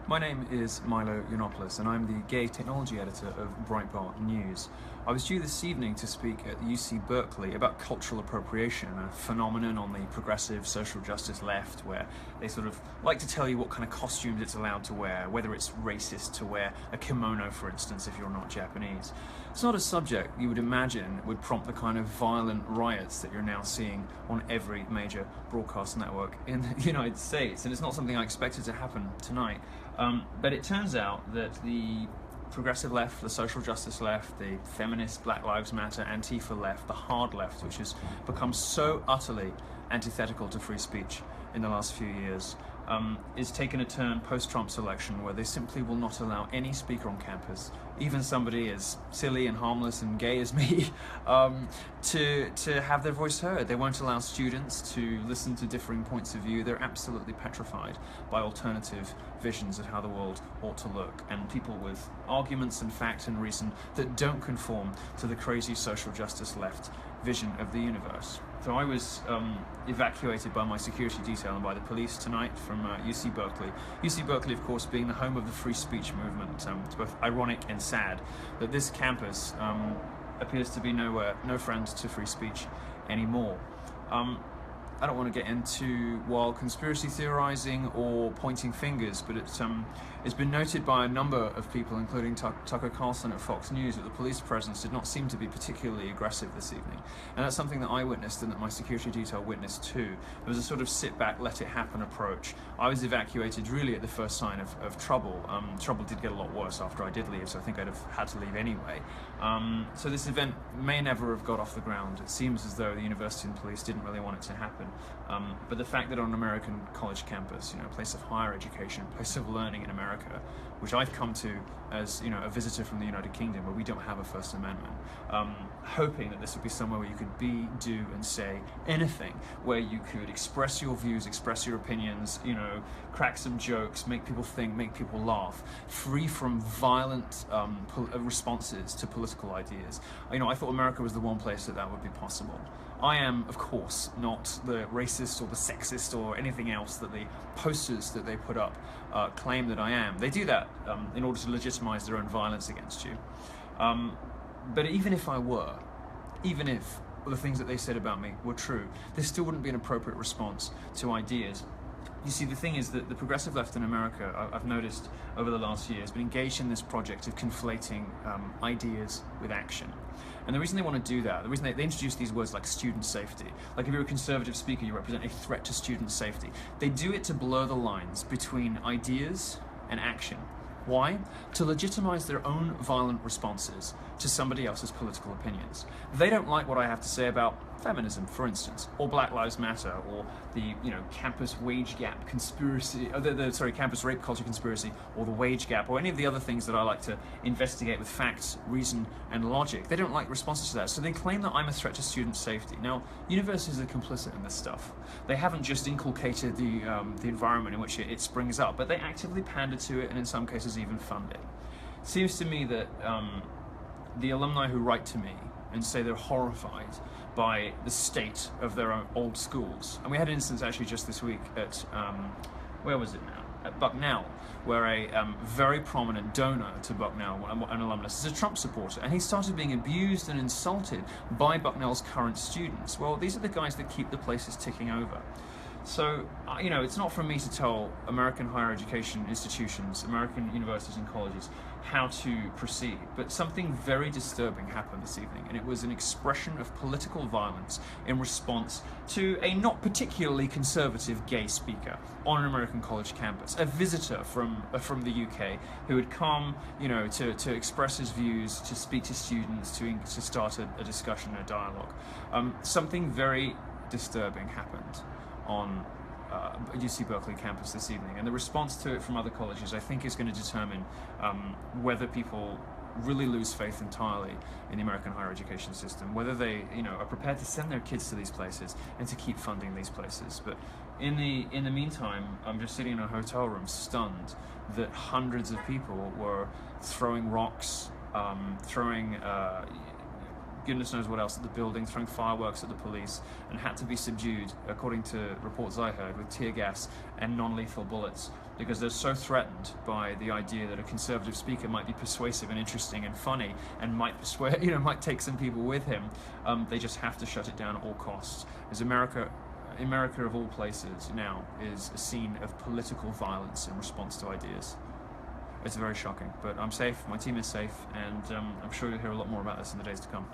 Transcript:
My name is Mɪʟᴏ Yɪṛoplus, and I'm the gay technology editor of Breitbart News. I was due this evening to speak at UC Berkeley about cultural appropriation, a phenomenon on the progressive social justice left where they sort of like to tell you what kind of costumes it's allowed to wear, whether it's racist to wear a kimono, for instance, if you're not Japanese. It's not a subject you would imagine would prompt the kind of violent riots that you're now seeing on every major broadcast network in the United States, and it's not something I expected to happen tonight. But it turns out that the progressive left, the social justice left, the feminist Black Lives Matter, Antifa left, the hard left, which has become so utterly antithetical to free speech in the last few years, is taking a turn post-Trump's election where they simply will not allow any speaker on campus, even somebody as silly and harmless and gay as me, to have their voice heard. They won't allow students to listen to differing points of view. They're absolutely petrified by alternative visions of how the world ought to look, and people with arguments and fact and reason that don't conform to the crazy social justice left vision of the universe. So I was evacuated by my security detail and by the police tonight from UC Berkeley. UC Berkeley, of course, being the home of the free speech movement. It's both ironic and sad that this campus appears to be no friend to free speech anymore. I don't want to get into wild conspiracy theorizing or pointing fingers, but it's been noted by a number of people, including Tucker Carlson at Fox News, that the police presence did not seem to be particularly aggressive this evening. And that's something that I witnessed and that my security detail witnessed too. There was a sort of sit back, let it happen approach. I was evacuated really at the first sign of trouble. Trouble did get a lot worse after I did leave, so I think I'd have had to leave anyway. So this event may never have got off the ground. It seems as though the university and police didn't really want it to happen. But the fact that on an American college campus, a place of higher education, a place of learning in America, which I've come to as a visitor from the United Kingdom, where we don't have a First Amendment, hoping that this would be somewhere where you could be, do, and say anything, where you could express your views, express your opinions, crack some jokes, make people think, make people laugh, free from violent responses to political ideas. I thought America was the one place that would be possible. I am, of course, not the racist or the sexist or anything else that the posters that they put up claim that I am. They do that in order to legitimize their own violence against you. But even if I were, even if the things that they said about me were true, this still wouldn't be an appropriate response to ideas. You see, the thing is that the progressive left in America, I've noticed over the last year, has been engaged in this project of conflating ideas with action. And the reason they want to do that, the reason they introduce these words like student safety, like if you're a conservative speaker, you represent a threat to student safety. They do it to blur the lines between ideas and action. Why? To legitimize their own violent responses to somebody else's political opinions. They don't like what I have to say about feminism, for instance, or Black Lives Matter, or the campus wage gap conspiracy, or campus rape culture conspiracy, or the wage gap, or any of the other things that I like to investigate with facts, reason, and logic. They don't like responses to that, so they claim that I'm a threat to student safety. Now, universities are complicit in this stuff. They haven't just inculcated the environment in which it springs up, but they actively pander to it, and in some cases even fund it. It seems to me that the alumni who write to me and say they're horrified by the state of their own old schools. And we had an instance actually just this week at, where was it now? At Bucknell, where a very prominent donor to Bucknell, an alumnus, is a Trump supporter, and he started being abused and insulted by Bucknell's current students. Well, these are the guys that keep the places ticking over. So, it's not for me to tell American higher education institutions, American universities and colleges, how to proceed, but something very disturbing happened this evening, and it was an expression of political violence in response to a not particularly conservative gay speaker on an American college campus, a visitor from the UK who had come, to express his views, to speak to students, to start a discussion, a dialogue. Something very disturbing happened on UC Berkeley campus this evening, and the response to it from other colleges, I think, is going to determine whether people really lose faith entirely in the American higher education system, whether they are prepared to send their kids to these places and to keep funding these places. But in the meantime, I'm just sitting in a hotel room stunned that hundreds of people were throwing rocks, throwing goodness knows what else at the building, throwing fireworks at the police, and had to be subdued, according to reports I heard, with tear gas and non-lethal bullets, because they're so threatened by the idea that a conservative speaker might be persuasive and interesting and funny and might persuade, might take some people with him. They just have to shut it down at all costs. As America of all places now is a scene of political violence in response to ideas. It's very shocking, but I'm safe, my team is safe, and I'm sure you'll hear a lot more about this in the days to come.